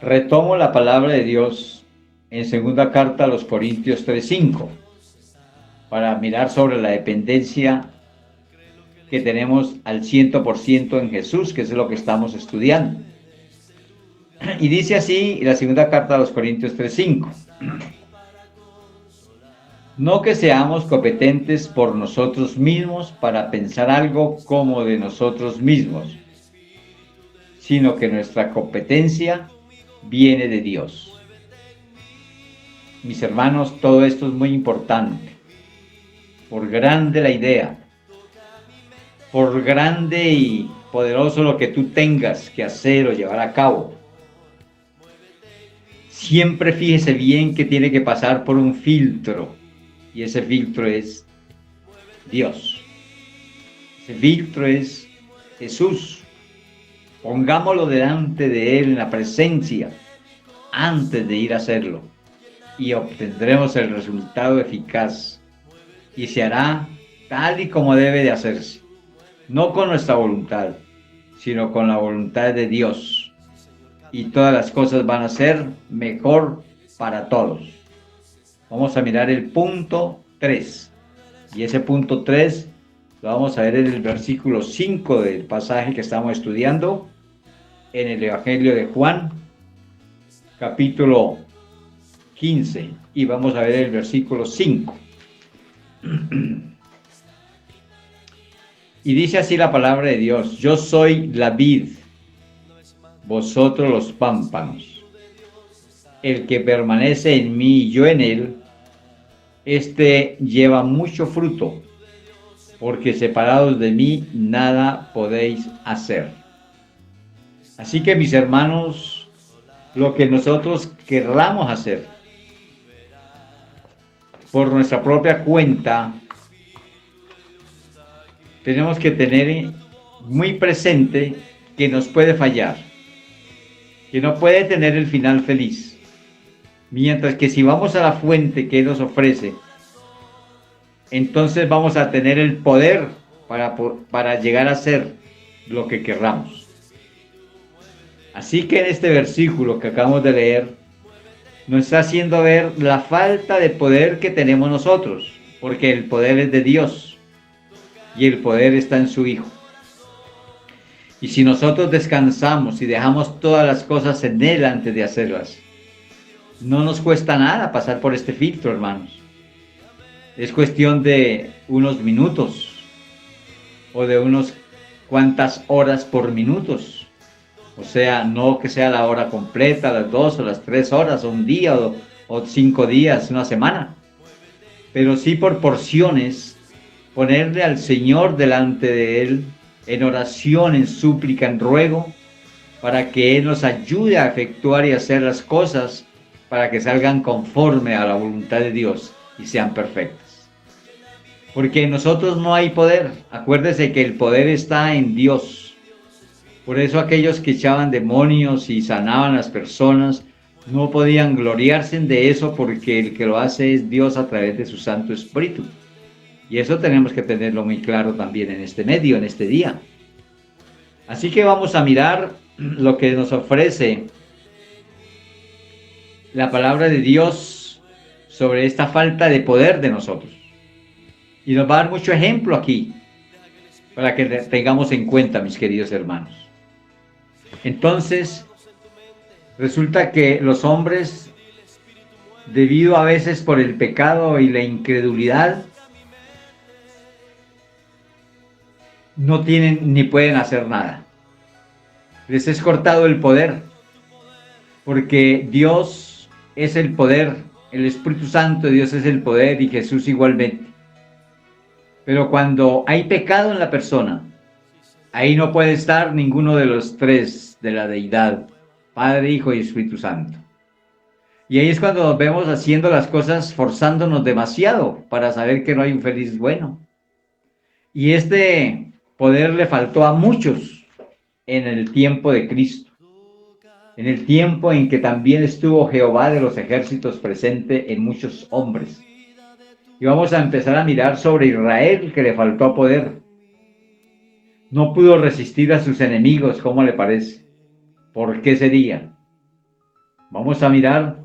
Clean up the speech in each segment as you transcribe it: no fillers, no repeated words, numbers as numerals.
Retomo la palabra de Dios en segunda carta a los Corintios 3:5 para mirar sobre la dependencia que tenemos al 100% en Jesús, que es lo que estamos estudiando. Y dice así la segunda carta a los Corintios 3:5. No que seamos competentes por nosotros mismos para pensar algo como de nosotros mismos, sino que nuestra competencia viene de Dios. Mis hermanos, todo esto es muy importante. Por grande la idea, por grande y poderoso lo que tú tengas que hacer o llevar a cabo, siempre fíjese bien que tiene que pasar por un filtro, y ese filtro es Dios. Ese filtro es Jesús. Pongámoslo delante de Él en la presencia antes de ir a hacerlo y obtendremos el resultado eficaz y se hará tal y como debe de hacerse, no con nuestra voluntad, sino con la voluntad de Dios, y todas las cosas van a ser mejor para todos. Vamos a mirar el punto 3, y ese punto 3 lo vamos a ver en el versículo 5 del pasaje que estamos estudiando en el Evangelio de Juan, capítulo 15, y vamos a ver el versículo 5. Y dice así la palabra de Dios: yo soy la vid, vosotros los pámpanos. El que permanece en mí y yo en él, este lleva mucho fruto, porque separados de mí nada podéis hacer. Así que, mis hermanos, lo que nosotros querramos hacer por nuestra propia cuenta, tenemos que tener muy presente que nos puede fallar, que no puede tener el final feliz. Mientras que si vamos a la fuente que Él nos ofrece, entonces vamos a tener el poder para llegar a hacer lo que querramos. Así que en este versículo que acabamos de leer, nos está haciendo ver la falta de poder que tenemos nosotros, porque el poder es de Dios y el poder está en su Hijo. Y si nosotros descansamos y dejamos todas las cosas en Él antes de hacerlas, no nos cuesta nada pasar por este filtro, hermanos. Es cuestión de unos minutos o de unos cuantas horas por minutos. O sea, no que sea la hora completa, las 2 o las 3 horas, o un día o 5 días, una semana. Pero sí por porciones, ponerle al Señor delante de Él en oración, en súplica, en ruego, para que Él nos ayude a efectuar y hacer las cosas para que salgan conforme a la voluntad de Dios y sean perfectas. Porque en nosotros no hay poder. Acuérdese que el poder está en Dios. Por eso aquellos que echaban demonios y sanaban a las personas no podían gloriarse de eso, porque el que lo hace es Dios a través de su Santo Espíritu. Y eso tenemos que tenerlo muy claro también en este medio, en este día. Así que vamos a mirar lo que nos ofrece la palabra de Dios sobre esta falta de poder de nosotros. Y nos va a dar mucho ejemplo aquí, para que tengamos en cuenta, mis queridos hermanos. Entonces, resulta que los hombres, debido a veces por el pecado y la incredulidad, no tienen ni pueden hacer nada. Les es cortado el poder, porque Dios es el poder, el Espíritu Santo de Dios es el poder y Jesús igualmente. Pero cuando hay pecado en la persona, ahí no puede estar ninguno de los tres de la deidad, Padre, Hijo y Espíritu Santo. Y ahí es cuando nos vemos haciendo las cosas forzándonos demasiado para saber que no hay un feliz bueno. Y este poder le faltó a muchos en el tiempo de Cristo, en el tiempo en que también estuvo Jehová de los ejércitos presente en muchos hombres. Y vamos a empezar a mirar sobre Israel, que le faltó poder. No pudo resistir a sus enemigos, ¿cómo le parece? ¿Por qué sería? Vamos a mirar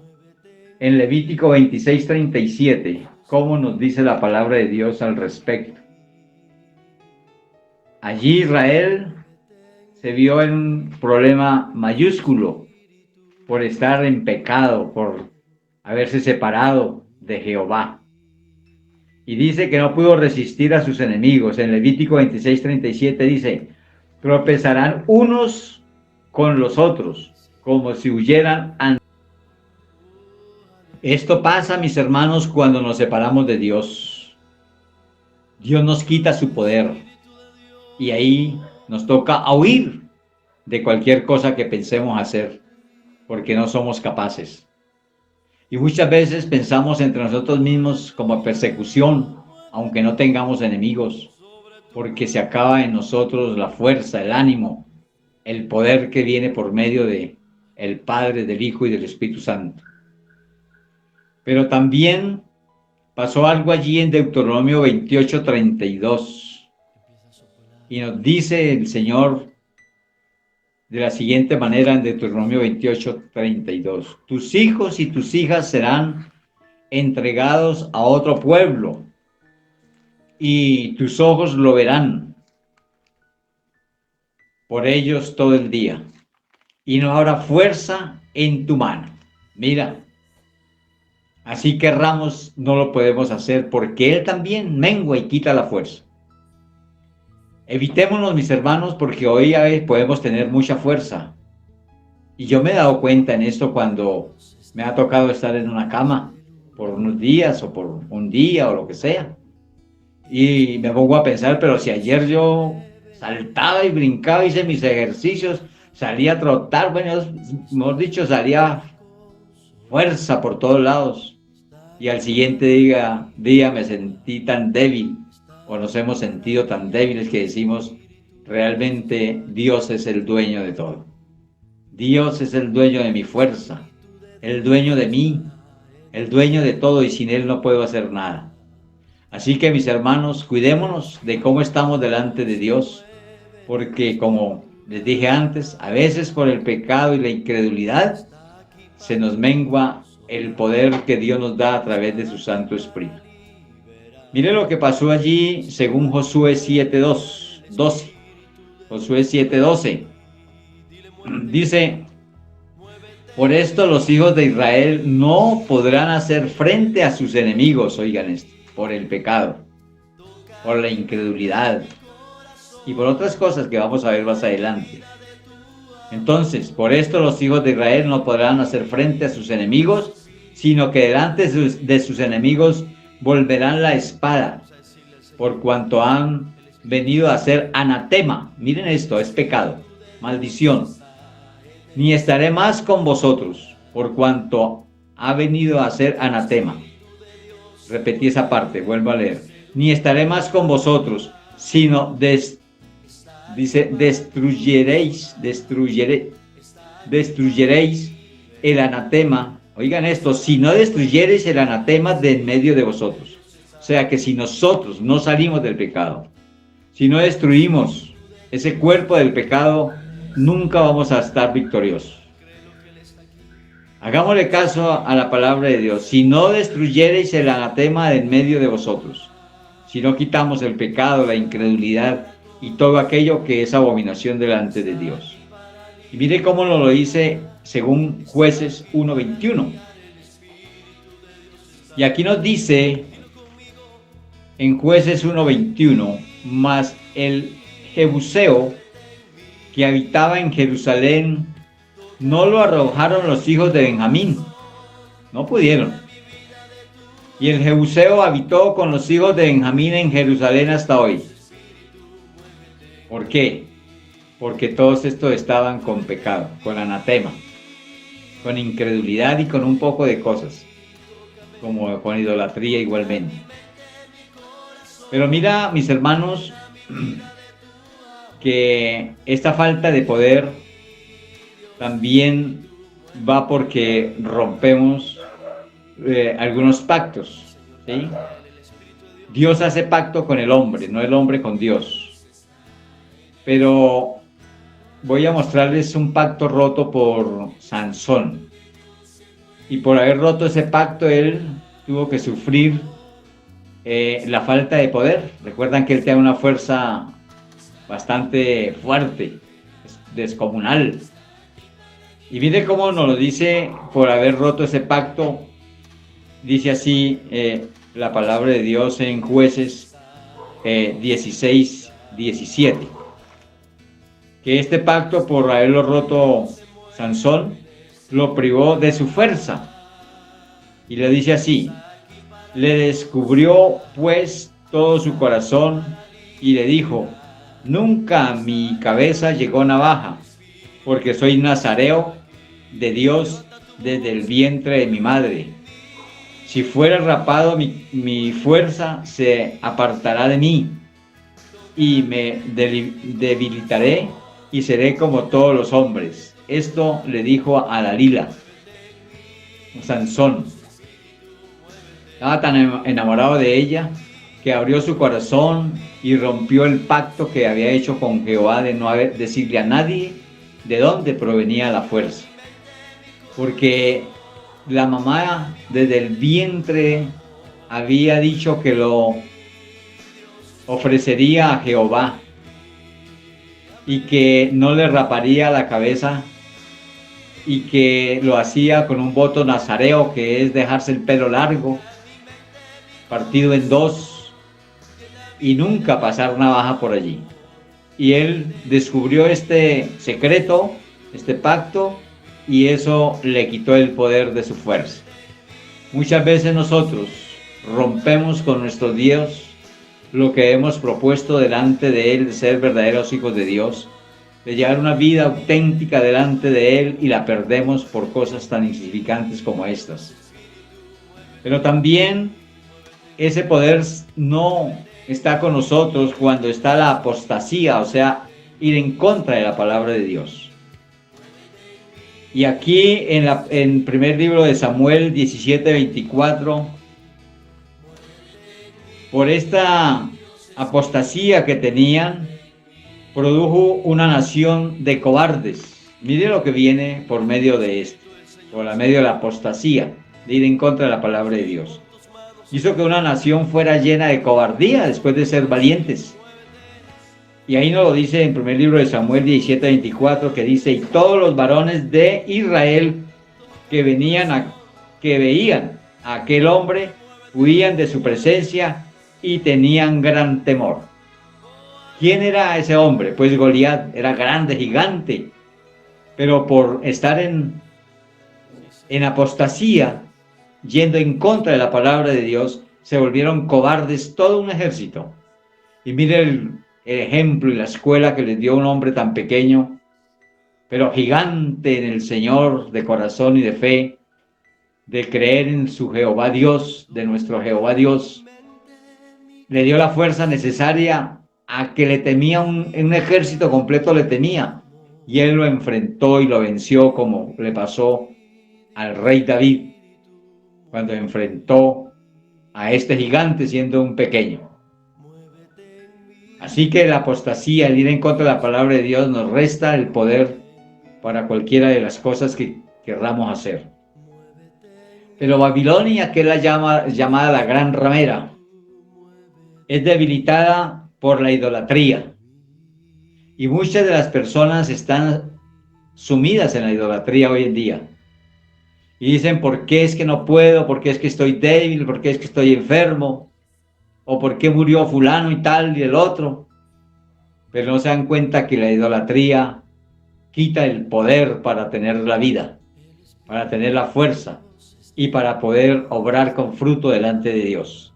en Levítico 26:37 cómo nos dice la palabra de Dios al respecto. Allí Israel se vio en un problema mayúsculo por estar en pecado, por haberse separado de Jehová. Y dice que no pudo resistir a sus enemigos. En Levítico 26:37 dice, tropezarán unos con los otros, como si huyeran antes. Esto pasa, mis hermanos, cuando nos separamos de Dios. Dios nos quita su poder y ahí nos toca huir de cualquier cosa que pensemos hacer, porque no somos capaces. Y muchas veces pensamos entre nosotros mismos como persecución, aunque no tengamos enemigos, porque se acaba en nosotros la fuerza, el ánimo, el poder que viene por medio de el Padre, del Hijo y del Espíritu Santo. Pero también pasó algo allí en Deuteronomio 28:32. Y nos dice el Señor de la siguiente manera en Deuteronomio 28:32. Tus hijos y tus hijas serán entregados a otro pueblo y tus ojos lo verán por ellos todo el día y no habrá fuerza en tu mano. Mira, así querramos, no lo podemos hacer porque Él también mengua y quita la fuerza. Evitémonos, mis hermanos, porque hoy a veces podemos tener mucha fuerza. Y yo me he dado cuenta en esto cuando me ha tocado estar en una cama por unos días o por un día o lo que sea. Y me pongo a pensar, pero si ayer yo saltaba y brincaba, hice mis ejercicios, salía a trotar, bueno, mejor dicho, salía fuerza por todos lados. Y al siguiente día me sentí tan débil, o nos hemos sentido tan débiles que decimos, realmente Dios es el dueño de todo. Dios es el dueño de mi fuerza, el dueño de mí, el dueño de todo, y sin Él no puedo hacer nada. Así que, mis hermanos, cuidémonos de cómo estamos delante de Dios, porque como les dije antes, a veces por el pecado y la incredulidad se nos mengua el poder que Dios nos da a través de su Santo Espíritu. Mire lo que pasó allí según Josué 7:12. Josué 7:12. Dice, por esto los hijos de Israel no podrán hacer frente a sus enemigos, oigan esto, por el pecado, por la incredulidad y por otras cosas que vamos a ver más adelante. Entonces, por esto los hijos de Israel no podrán hacer frente a sus enemigos, sino que delante de sus enemigos volverán la espada, por cuanto han venido a hacer anatema. Miren esto, es pecado, maldición. Ni estaré más con vosotros, por cuanto ha venido a hacer anatema. Repetí esa parte, vuelvo a leer. Ni estaré más con vosotros, sino destruyeréis el anatema. Oigan esto, si no destruyereis el anatema de en medio de vosotros. O sea que si nosotros no salimos del pecado, si no destruimos ese cuerpo del pecado, nunca vamos a estar victoriosos. Hagámosle caso a la palabra de Dios. Si no destruyereis el anatema de en medio de vosotros, si no quitamos el pecado, la incredulidad y todo aquello que es abominación delante de Dios. Y mire cómo lo dice según Jueces 1:21. Y aquí nos dice en Jueces 1:21, mas el Jebuseo que habitaba en Jerusalén no lo arrojaron los hijos de Benjamín, no pudieron. Y el Jebuseo habitó con los hijos de Benjamín en Jerusalén hasta hoy. ¿Por qué? Porque todos estos estaban con pecado, con anatema, con incredulidad y con un poco de cosas, como con idolatría igualmente. Pero mira, mis hermanos, que esta falta de poder también va porque rompemos algunos pactos, ¿sí? Dios hace pacto con el hombre, no el hombre con Dios. Pero voy a mostrarles un pacto roto por Sansón. y por haber roto ese pacto él tuvo que sufrir la falta de poder. Recuerdan que él tiene una fuerza bastante fuerte, descomunal. Y mire cómo nos lo dice por haber roto ese pacto. Dice así la palabra de Dios en Jueces 16, 17. Que este pacto, por haberlo roto Sansón, lo privó de su fuerza. Y le dice así: le descubrió pues todo su corazón y le dijo: nunca a mi cabeza llegó navaja, porque soy nazareo de Dios desde el vientre de mi madre. Si fuera rapado, mi fuerza se apartará de mí y me debilitaré y seré como todos los hombres. Esto le dijo a Dalila, Sansón. Estaba tan enamorado de ella que abrió su corazón y rompió el pacto que había hecho con Jehová de no decirle a nadie de dónde provenía la fuerza. Porque la mamá desde el vientre había dicho que lo ofrecería a Jehová y que no le raparía la cabeza y que lo hacía con un voto nazareo, que es dejarse el pelo largo, partido en dos, y nunca pasar navaja por allí. Y él descubrió este secreto, este pacto, y eso le quitó el poder de su fuerza. Muchas veces nosotros rompemos con nuestro Dios lo que hemos propuesto delante de Él, de ser verdaderos hijos de Dios, de llevar una vida auténtica delante de Él, y la perdemos por cosas tan insignificantes como estas. Pero también ese poder no está con nosotros cuando está la apostasía, o sea, ir en contra de la palabra de Dios. Y aquí en primer libro de Samuel 17:24, por esta apostasía que tenían, produjo una nación de cobardes. Mire lo que viene por medio de esto, por medio de la apostasía, de ir en contra de la palabra de Dios. Hizo que una nación fuera llena de cobardía después de ser valientes. Y ahí nos lo dice en primer libro de Samuel 17:24, que dice: y todos los varones de Israel que veían a aquel hombre huían de su presencia y tenían gran temor. ¿Quién era ese hombre? Pues Goliat era grande, gigante, pero por estar en apostasía, yendo en contra de la palabra de Dios, se volvieron cobardes todo un ejército. Y mire el ejemplo y la escuela que les dio un hombre tan pequeño, pero gigante en el Señor, de corazón y de fe, de creer en su Jehová Dios, de nuestro Jehová Dios. Le dio la fuerza necesaria a que le temía un ejército completo, le temía. Y él lo enfrentó y lo venció, como le pasó al rey David, cuando enfrentó a este gigante siendo un pequeño. Así que la apostasía, el ir en contra de la palabra de Dios, nos resta el poder para cualquiera de las cosas que querramos hacer. Pero Babilonia, que es la llamada la gran ramera, es debilitada por la idolatría. Y muchas de las personas están sumidas en la idolatría hoy en día. Y dicen: ¿por qué es que no puedo? ¿Por qué es que estoy débil? ¿Por qué es que estoy enfermo? ¿O por qué murió fulano y tal y el otro? Pero no se dan cuenta que la idolatría quita el poder para tener la vida, para tener la fuerza y para poder obrar con fruto delante de Dios.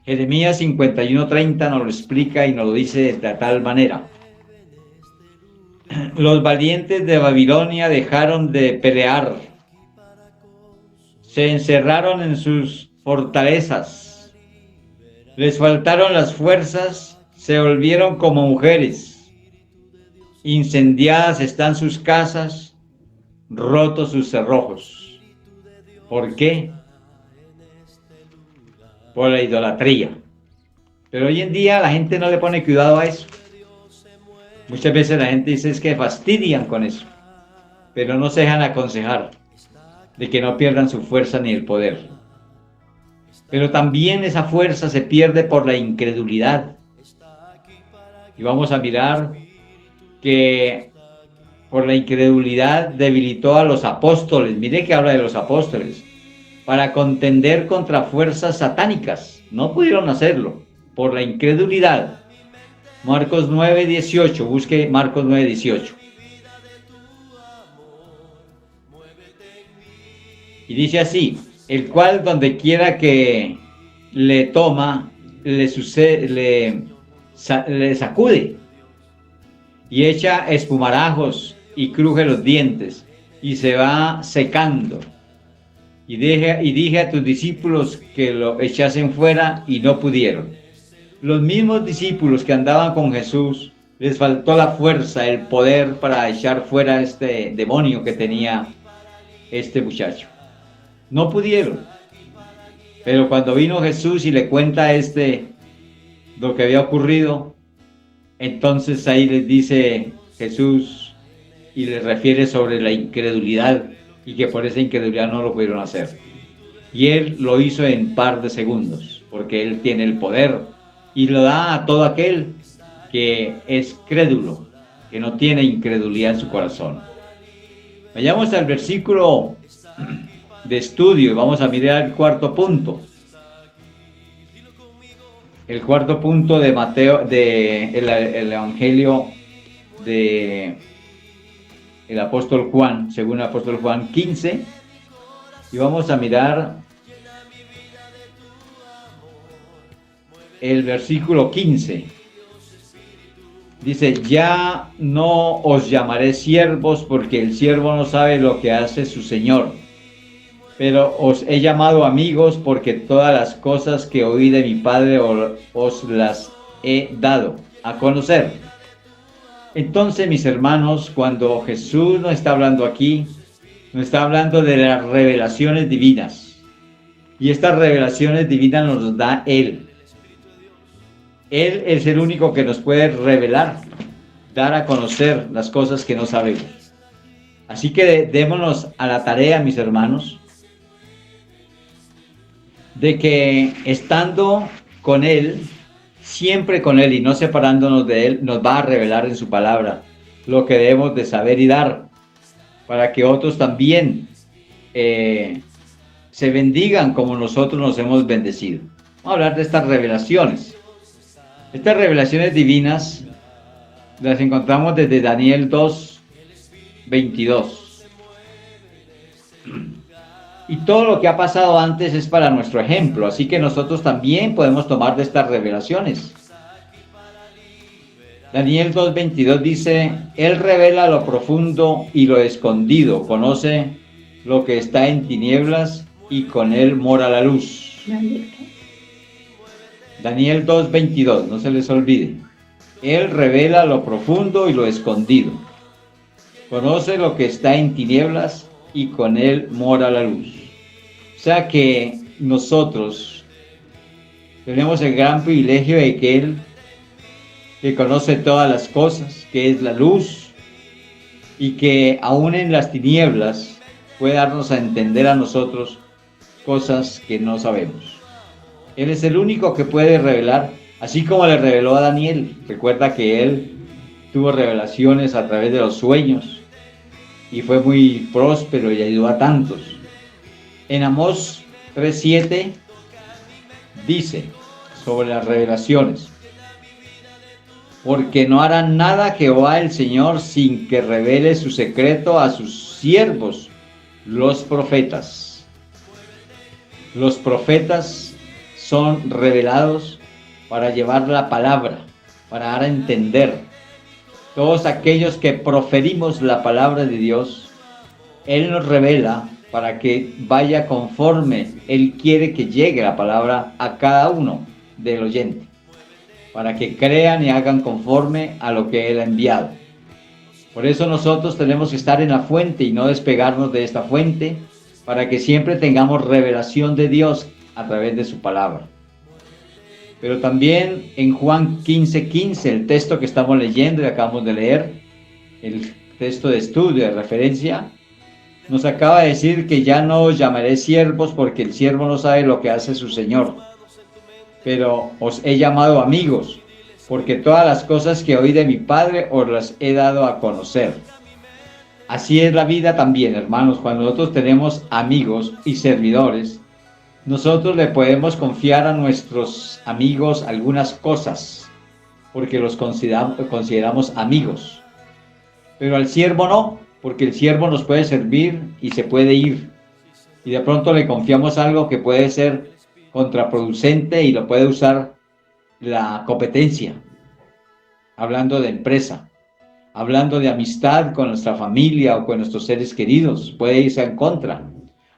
Jeremías 51:30 nos lo explica y nos lo dice de tal manera: los valientes de Babilonia dejaron de pelear, se encerraron en sus fortalezas, les faltaron las fuerzas, se volvieron como mujeres, incendiadas están sus casas, rotos sus cerrojos. ¿Por qué? Por la idolatría. Pero hoy en día la gente no le pone cuidado a eso. Muchas veces la gente dice es que fastidian con eso, pero no se dejan aconsejar. de que no pierdan su fuerza ni el poder. Pero también esa fuerza se pierde por la incredulidad. Y vamos a mirar que por la incredulidad debilitó a los apóstoles. Mire que habla de los apóstoles. Para contender contra fuerzas satánicas. No pudieron hacerlo por la incredulidad. Marcos 9:18. Busque Marcos 9:18. Y dice así: el cual donde quiera que le toma, le sacude y echa espumarajos y cruje los dientes y se va secando. Y dije a tus discípulos que lo echasen fuera y no pudieron. Los mismos discípulos que andaban con Jesús, les faltó la fuerza, el poder para echar fuera este demonio que tenía este muchacho. No pudieron. Pero cuando vino Jesús y le cuenta a lo que había ocurrido, entonces ahí les dice Jesús y les refiere sobre la incredulidad y que por esa incredulidad no lo pudieron hacer. Y él lo hizo en par de segundos, porque él tiene el poder y lo da a todo aquel que es crédulo, que no tiene incredulidad en su corazón. Vayamos al versículo de estudio y vamos a mirar el cuarto punto. El cuarto punto de Mateo, el Evangelio de el apóstol Juan, según el apóstol Juan 15, y vamos a mirar el versículo 15. Dice: ya no os llamaré siervos, porque el siervo no sabe lo que hace su señor, pero os he llamado amigos, porque todas las cosas que oí de mi Padre os las he dado a conocer. Entonces, mis hermanos, cuando Jesús nos está hablando aquí, nos está hablando de las revelaciones divinas. Y estas revelaciones divinas nos las da Él. Él es el único que nos puede revelar, dar a conocer las cosas que no sabemos. Así que démonos a la tarea, mis hermanos, de que estando con Él, siempre con Él y no separándonos de Él, nos va a revelar en su palabra lo que debemos de saber y dar, para que otros también se bendigan como nosotros nos hemos bendecido. Vamos a hablar de estas revelaciones. Estas revelaciones divinas las encontramos desde Daniel 2:22. Y todo lo que ha pasado antes es para nuestro ejemplo, así que nosotros también podemos tomar de estas revelaciones. Daniel 2:22 dice: Él revela lo profundo y lo escondido, conoce lo que está en tinieblas y con él mora la luz. Daniel 2:22, no se les olvide. Él revela lo profundo y lo escondido, conoce lo que está en tinieblas y con él mora la luz. O sea que nosotros tenemos el gran privilegio de que Él, que conoce todas las cosas, que es la luz, y que aún en las tinieblas puede darnos a entender a nosotros cosas que no sabemos. Él es el único que puede revelar, así como le reveló a Daniel. Recuerda que él tuvo revelaciones a través de los sueños y fue muy próspero y ayudó a tantos. En Amós 3:7 dice sobre las revelaciones: porque no harán nada Jehová el Señor sin que revele su secreto a sus siervos, los profetas. Los profetas son revelados para llevar la palabra, para dar a entender. Todos aquellos que proferimos la palabra de Dios, Él nos revela para que vaya conforme Él quiere que llegue la palabra a cada uno del oyente, para que crean y hagan conforme a lo que Él ha enviado. Por eso nosotros tenemos que estar en la fuente y no despegarnos de esta fuente, para que siempre tengamos revelación de Dios a través de su palabra. Pero también en Juan 15:15, el texto que estamos leyendo y acabamos de leer, el texto de estudio, de referencia, nos acaba de decir que ya no os llamaré siervos porque el siervo no sabe lo que hace su Señor, pero os he llamado amigos, porque todas las cosas que oí de mi Padre os las he dado a conocer. Así es la vida también, hermanos, cuando nosotros tenemos amigos y servidores, nosotros le podemos confiar a nuestros amigos algunas cosas, porque los consideramos amigos, pero al siervo no, porque el siervo nos puede servir y se puede ir, y de pronto le confiamos algo que puede ser contraproducente y lo puede usar la competencia, hablando de empresa, hablando de amistad con nuestra familia o con nuestros seres queridos, puede irse en contra.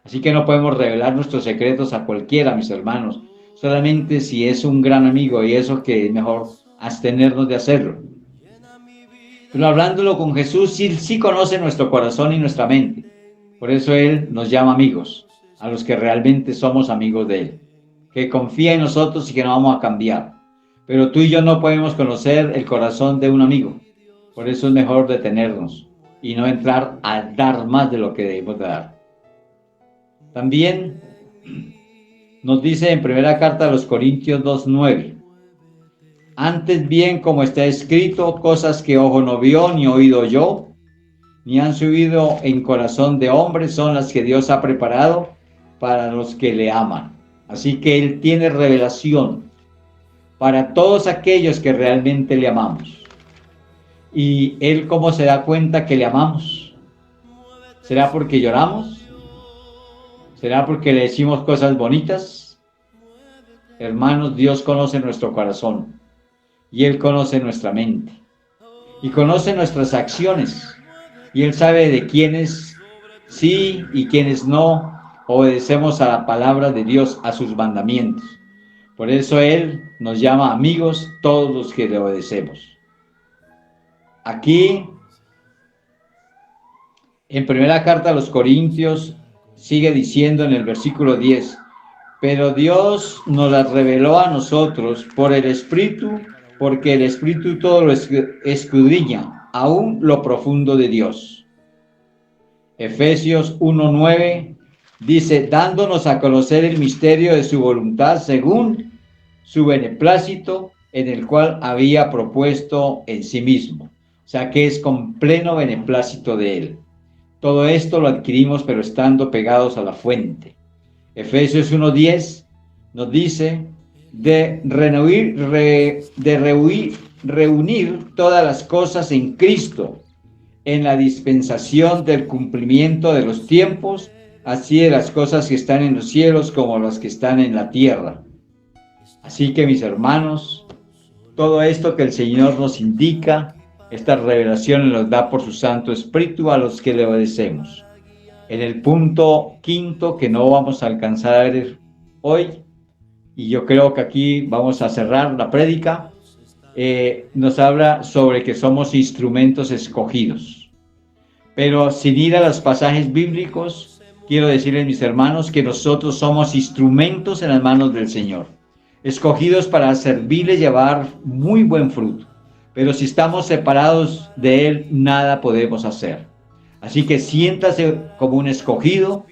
Así que no podemos revelar nuestros secretos a cualquiera, mis hermanos, solamente si es un gran amigo, y eso que es mejor abstenernos de hacerlo. Pero hablándolo con Jesús, sí conoce nuestro corazón y nuestra mente. Por eso Él nos llama amigos, a los que realmente somos amigos de Él, que confía en nosotros y que no vamos a cambiar. Pero tú y yo no podemos conocer el corazón de un amigo. Por eso es mejor detenernos y no entrar a dar más de lo que debemos de dar. También nos dice en primera carta a los Corintios 2:9, antes bien, como está escrito, cosas que ojo no vio ni oído oyó, ni han subido en corazón de hombre, son las que Dios ha preparado para los que le aman. Así que Él tiene revelación para todos aquellos que realmente le amamos. ¿Y Él cómo se da cuenta que le amamos? ¿Será porque lloramos? ¿Será porque le decimos cosas bonitas? Hermanos, Dios conoce nuestro corazón y Él conoce nuestra mente y conoce nuestras acciones, y Él sabe de quiénes sí y quiénes no obedecemos a la palabra de Dios, a sus mandamientos. Por eso Él nos llama amigos todos los que le obedecemos. Aquí, en primera carta a los Corintios, sigue diciendo en el versículo 10, pero Dios nos las reveló a nosotros por el Espíritu, porque el Espíritu todo lo escudriña, aún lo profundo de Dios. Efesios 1:9 dice, dándonos a conocer el misterio de su voluntad según su beneplácito, en el cual había propuesto en sí mismo. O sea que es con pleno beneplácito de Él. Todo esto lo adquirimos, pero estando pegados a la fuente. Efesios 1:10 nos dice de reunir todas las cosas en Cristo, en la dispensación del cumplimiento de los tiempos, así de las cosas que están en los cielos como las que están en la tierra. Así que, mis hermanos, todo esto que el Señor nos indica, estas revelaciones nos da por su Santo Espíritu a los que le obedecemos. En el punto 5, que no vamos a alcanzar a ver hoy, y yo creo que aquí vamos a cerrar la prédica, nos habla sobre que somos instrumentos escogidos. Pero sin ir a los pasajes bíblicos, quiero decirles, mis hermanos, que nosotros somos instrumentos en las manos del Señor, escogidos para servirle y llevar muy buen fruto. Pero si estamos separados de Él, nada podemos hacer. Así que siéntase como un escogido,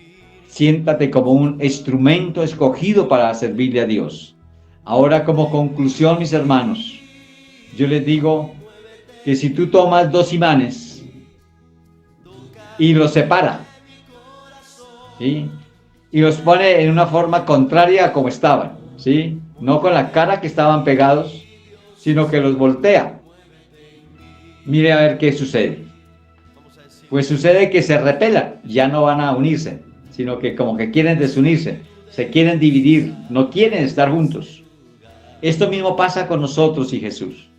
siéntate como un instrumento escogido para servirle a Dios. Ahora, como conclusión, mis hermanos, yo les digo que si tú tomas dos imanes y los separa, ¿sí?, y los pone en una forma contraria a como estaban, ¿sí?, no con la cara que estaban pegados, sino que los voltea, mire a ver qué sucede. Pues sucede que se repelan, ya no van a unirse, sino que como que quieren desunirse, se quieren dividir, no quieren estar juntos. Esto mismo pasa con nosotros y Jesús.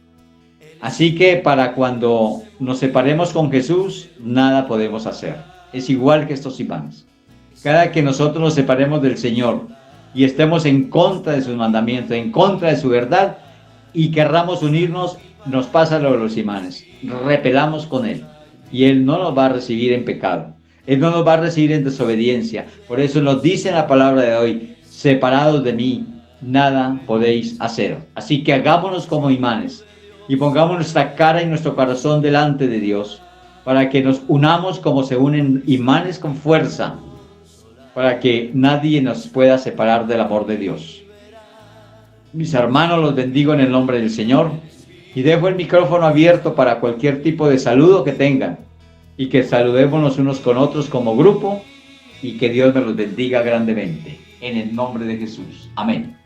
Así que para cuando nos separemos con Jesús, nada podemos hacer. Es igual que estos imanes. Cada que nosotros nos separemos del Señor y estemos en contra de sus mandamientos, en contra de su verdad, y querramos unirnos, nos pasa lo de los imanes. Repelamos con Él y Él no nos va a recibir en pecado. Él no nos va a recibir en desobediencia. Por eso nos dice en la palabra de hoy, separados de mí, nada podéis hacer. Así que hagámonos como imanes y pongamos nuestra cara y nuestro corazón delante de Dios para que nos unamos como se unen imanes con fuerza, para que nadie nos pueda separar del amor de Dios. Mis hermanos, los bendigo en el nombre del Señor y dejo el micrófono abierto para cualquier tipo de saludo que tengan y que saludémonos unos con otros como grupo y que Dios me los bendiga grandemente. En el nombre de Jesús. Amén.